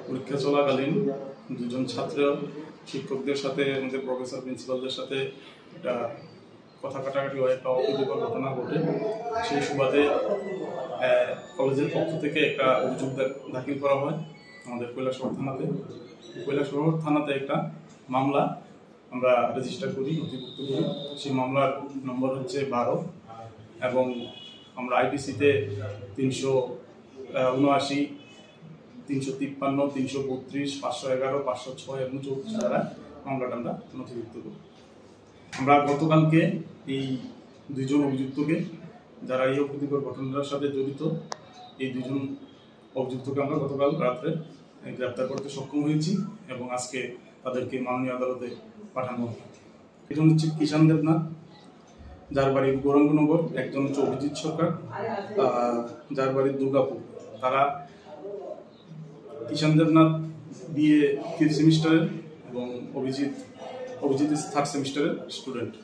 পরীক্ষা চলাকালীন দুজন ছাত্র শিক্ষকদের সাথে, আমাদের প্রফেসর প্রিন্সিপালদের সাথে একটা কথা কাটাকাটি হয়, একটা অপ্রীতিকর ঘটনা ঘটে। সেই সুবাদে কলেজের পক্ষ থেকে একটা অভিযোগ দাখিল করা হয় আমাদের কৈলাসহর থানাতে। কৈলাসহর থানাতে একটা মামলা আমরা রেজিস্টার করি, নথিভুক্ত করি। সেই মামলার নম্বর হচ্ছে 12 এবং আমরা আইপিসিতে 379, 353, 332, 511, 506 এবং 34 দ্বারা মামলাটা আমরা নথিভুক্ত করি। আমরা গতকালকে এই দুইজন অভিযুক্তকে, যারা এই অপ্রীতিকর ঘটনার সাথে জড়িত, এই দুজন অভিযুক্তকে আমরা গতকাল রাত্রে গ্রেপ্তার করতে সক্ষম হয়েছি এবং আজকে তাদেরকে মাননীয় আদালতে পাঠানো হবে। একজন হচ্ছে কিষান দেবনাথ, যার বাড়ি গৌরাঙ্গনগর, একজন হচ্ছে অভিজিৎ সরকার, যার বাড়ি দুর্গাপুর। তারা কিষান দেবনাথ বিএ 3rd সেমিস্টারের এবং অভিজিৎ 3rd সেমিস্টারের স্টুডেন্ট।